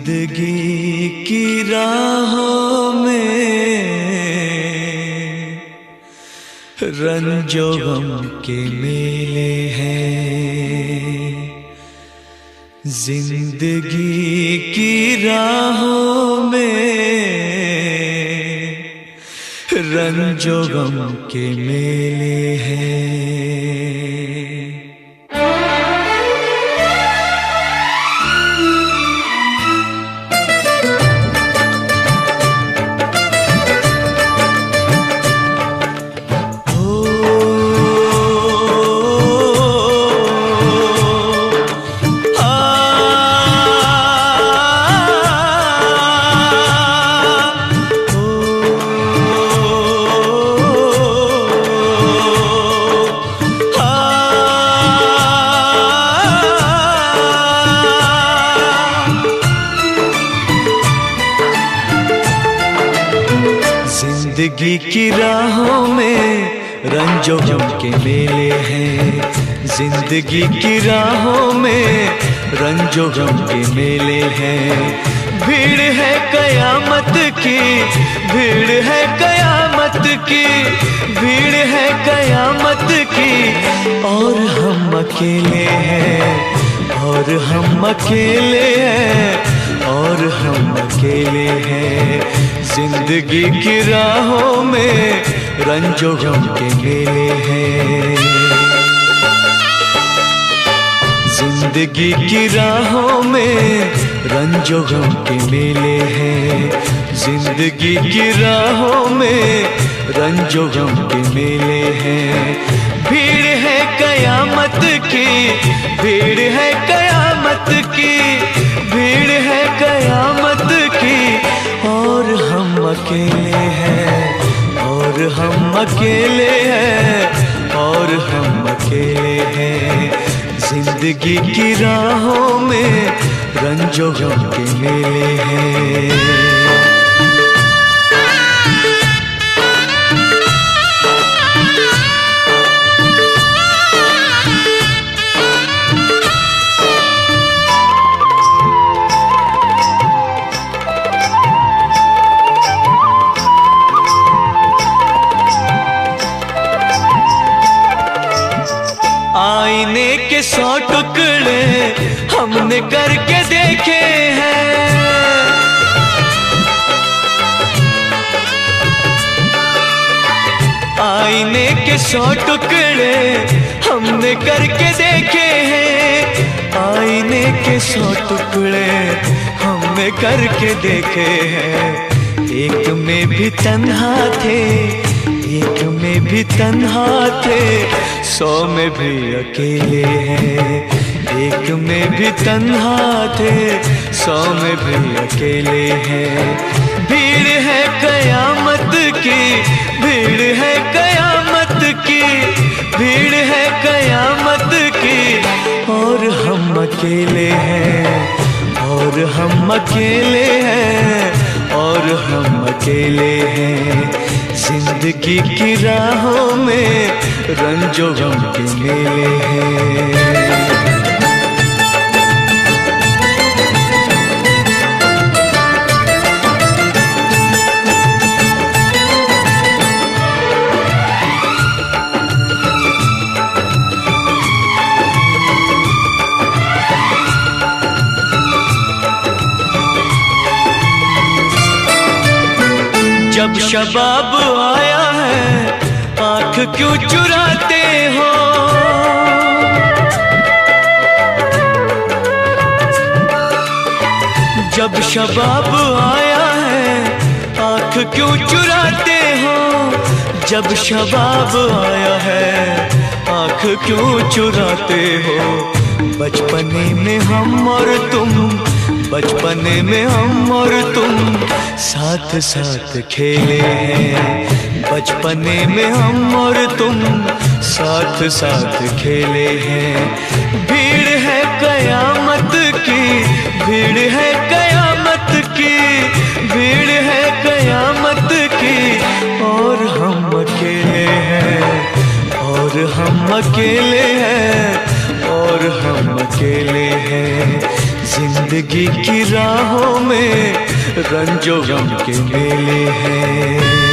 जिंदगी की राहों में रंजो गम के मेले हैं। जिंदगी की राहों में रंजो गम के मेले हैं। जिंदगी की राहों में रंजो गम के मेले हैं। जिंदगी की राहों में रंजो गम के मेले हैं। भीड़ है कयामत की, भीड़ है कयामत की, भीड़ है कयामत की। और हम अकेले हैं, और हम अकेले हैं, और हम अकेले हैं। जिंदगी की राहों में रंजो गम के मेले हैं। जिंदगी की राहों में रंजो गम के मेले हैं। जिंदगी की राहों में रंजो गम के मेले हैं। भीड़ है कयामत की, भीड़ है कयामत की, भीड़ है कयामत की। और हम अकेले हैं, और हम अकेले हैं, और हम अकेले हैं। जिंदगी की राहों में रंजो गम के मेले हैं। आईने के 100 टुकड़े हमने करके देखे हैं। आईने के 100 टुकड़े हमने करके देखे हैं। आईने के 100 टुकड़े हमने करके देखे हैं। एक में भी तन्हा थे, एक में भी तन्हा थे, 100 में भी अकेले हैं। एक में भी तन्हा थे, 100 में भी अकेले हैं। भीड़ है कयामत की, भीड़ है कयामत की, भीड़ है कयामत की। और हम अकेले हैं, और हम अकेले हैं, और हम अकेले हैं। जिंदगी की राहों में रंजो गम के मेले हैं। जब शबाब आया है आँख क्यों चुराते हो। जब शबाब आया है आँख क्यों चुराते हो। जब शबाब आया है आँख क्यों चुराते हो। बचपने में हम और तुम, बचपने में हम और तुम साथ साथ खेले हैं। बचपने में हम और तुम साथ साथ खेले हैं। भीड़ है कयामत की, भीड़ है कयामत की, भीड़ है कयामत की। और हम अकेले हैं, और हम अकेले हैं, और हम अकेले हैं। जिंदगी की राहों में रंजो गम के मेले हैं।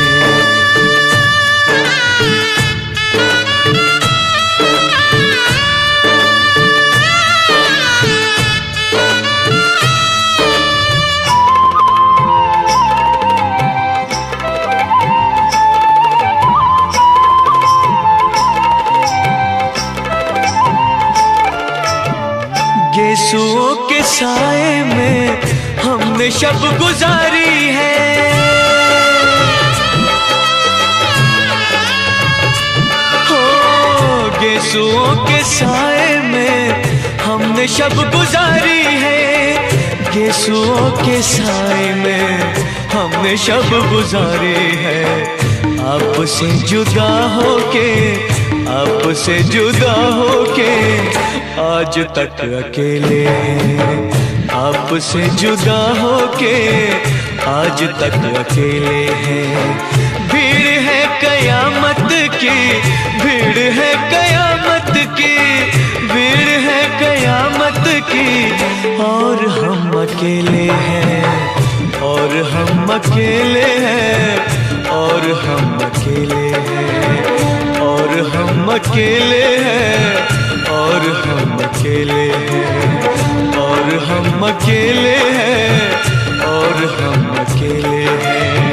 गेसुओं के साए में हमने शब गुजारी है, हो गेसुओं के साए में हमने शब गुजारी है, गेसुओं के साए में हमने शब गुजारी है। आपसे जुदा होके, आपसे जुदा होके आज तक अकेले हैं, आपसे जुदा होके आज तक अकेले हैं। भीड़ है कयामत की, भीड़ है कयामत की, भीड़ है कयामत की, और हम अकेले हैं, और हम अकेले हैं, और हम अकेले हैं, और हम अकेले हैं, और हम अकेले हैं, और हम अकेले हैं, और हम अकेले हैं।